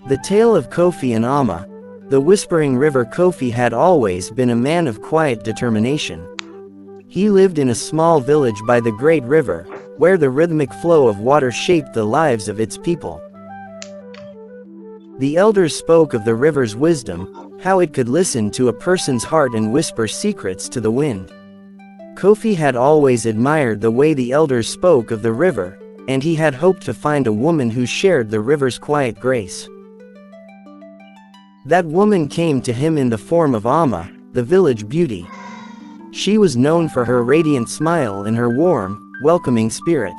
The tale of Kofi and Amma. The Whispering River. Kofi had always been a man of quiet determination. He lived in a small village by the great river, where the rhythmic flow of water shaped the lives of its people. The elders spoke of the river's wisdom, how it could listen to a person's heart and whisper secrets to the wind. Kofi had always admired the way the elders spoke of the river, and he had hoped to find a woman who shared the river's quiet grace. That woman came to him in the form of Amma, the village beauty. She was known for her radiant smile and her warm, welcoming spirit.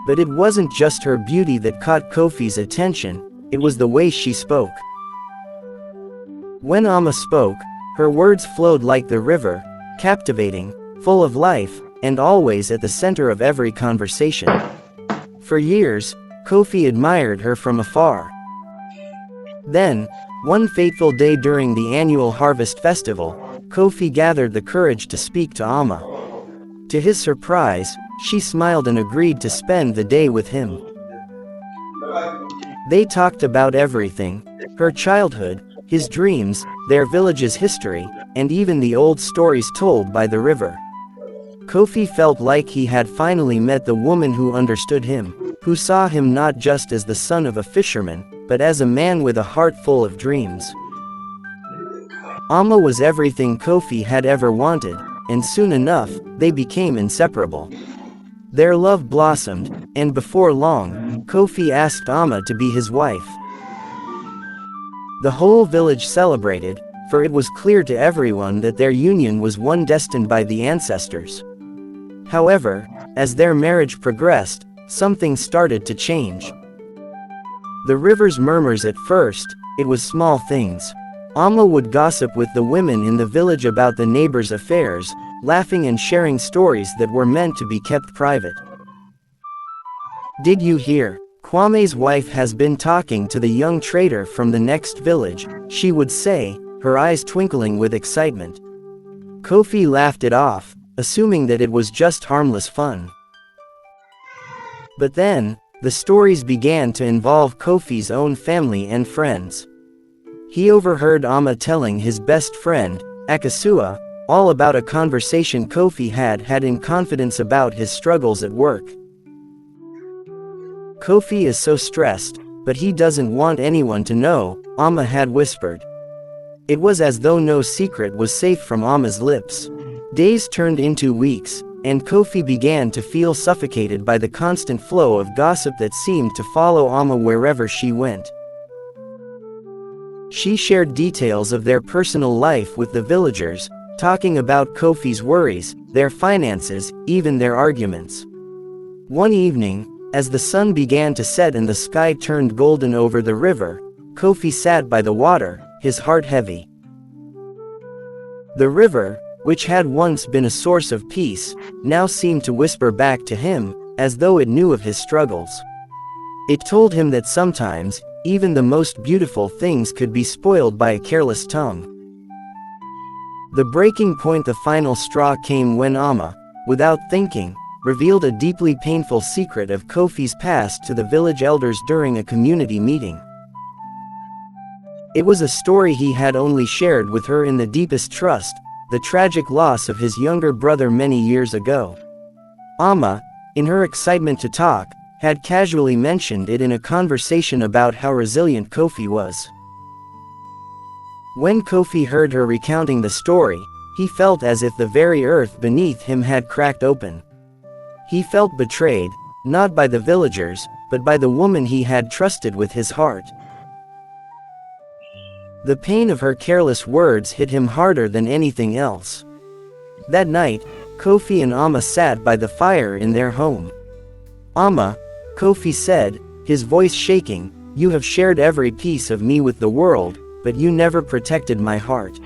But it wasn't just her beauty that caught Kofi's attention, it was the way she spoke. When Amma spoke, her words flowed like the river, captivating, full of life, and always at the center of every conversation. For years, Kofi admired her from afar. Then, one fateful day during the annual harvest festival, Kofi gathered the courage to speak to Amma. To his surprise, she smiled and agreed to spend the day with him. They talked about everything: her childhood, his dreams, their village's history, and even the old stories told by the river. Kofi felt like he had finally met the woman who understood him, who saw him not just as the son of a fisherman, but as a man with a heart full of dreams. Amma was everything Kofi had ever wanted, and soon enough, they became inseparable. Their love blossomed, and before long, Kofi asked Amma to be his wife. The whole village celebrated, for it was clear to everyone that their union was one destined by the ancestors. However, as their marriage progressed, something started to change. The river's murmurs. At first, it was small things. Amma would gossip with the women in the village about the neighbors' affairs, laughing and sharing stories that were meant to be kept private. "Did you hear? Kwame's wife has been talking to the young trader from the next village," she would say, her eyes twinkling with excitement. Kofi laughed it off, assuming that it was just harmless fun. But then, the stories began to involve Kofi's own family and friends. He overheard Amma telling his best friend, Akasua, all about a conversation Kofi had in confidence about his struggles at work. "Kofi is so stressed, but he doesn't want anyone to know," Amma had whispered. It was as though no secret was safe from Amma's lips. Days turned into weeks, and Kofi began to feel suffocated by the constant flow of gossip that seemed to follow Amma wherever she went. She shared details of their personal life with the villagers, talking about Kofi's worries, their finances, even their arguments. One evening, as the sun began to set and the sky turned golden over the river, Kofi sat by the water, his heart heavy. The river, which had once been a source of peace, now seemed to whisper back to him, as though it knew of his struggles. It told him that sometimes, even the most beautiful things could be spoiled by a careless tongue. The breaking point, the final straw, came when Amma, without thinking, revealed a deeply painful secret of Kofi's past to the village elders during a community meeting. It was a story he had only shared with her in the deepest trust, the tragic loss of his younger brother many years ago. Amma, in her excitement to talk, had casually mentioned it in a conversation about how resilient Kofi was. When Kofi heard her recounting the story, he felt as if the very earth beneath him had cracked open. He felt betrayed, not by the villagers, but by the woman he had trusted with his heart. The pain of her careless words hit him harder than anything else. That night, Kofi and Amma sat by the fire in their home. "Amma," Kofi said, his voice shaking, "you have shared every piece of me with the world, but you never protected my heart.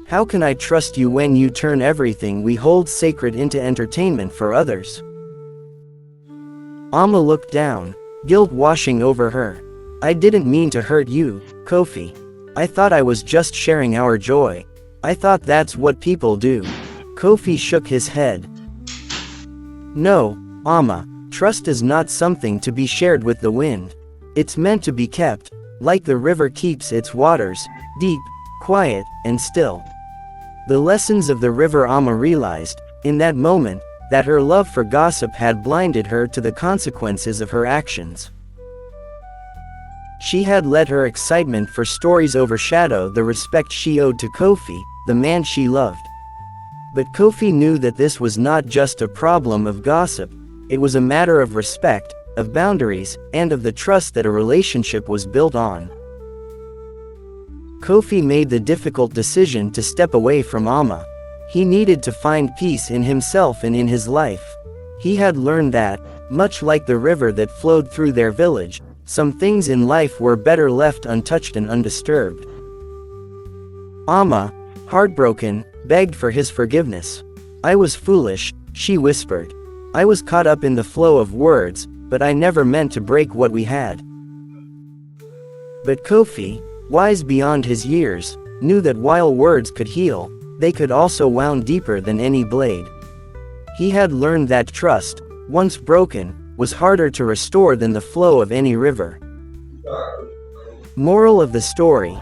How can I trust you when you turn everything we hold sacred into entertainment for others?" Amma looked down, guilt washing over her. "I didn't mean to hurt you, Kofi. I thought I was just sharing our joy. I thought that's what people do." Kofi shook his head. "No, Amma, trust is not something to be shared with the wind. It's meant to be kept, like the river keeps its waters deep, quiet, and still. The lessons of the river. Amma realized, in that moment, that her love for gossip had blinded her to the consequences of her actions. She had let her excitement for stories overshadow the respect she owed to Kofi, the man she loved. But Kofi knew that this was not just a problem of gossip, it was a matter of respect, of boundaries, and of the trust that a relationship was built on. Kofi made the difficult decision to step away from Amma. He needed to find peace in himself and in his life. He had learned that, much like the river that flowed through their village, some things in life were better left untouched and undisturbed. Amma, heartbroken, begged for his forgiveness. "I was foolish," she whispered. "I was caught up in the flow of words, but I never meant to break what we had." But Kofi, wise beyond his years, knew that while words could heal, they could also wound deeper than any blade. He had learned that trust, once broken, was harder to restore than the flow of any river. Moral of the story: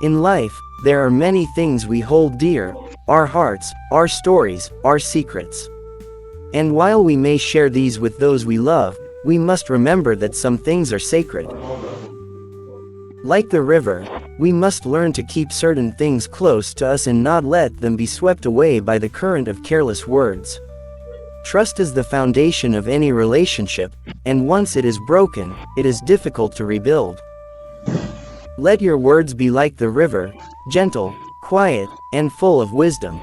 in life, there are many things we hold dear: our hearts, our stories, our secrets. And while we may share these with those we love, we must remember that some things are sacred. Like the river, we must learn to keep certain things close to us and not let them be swept away by the current of careless words. Trust is the foundation of any relationship, and once it is broken, it is difficult to rebuild. Let your words be like the river, gentle, quiet, and full of wisdom.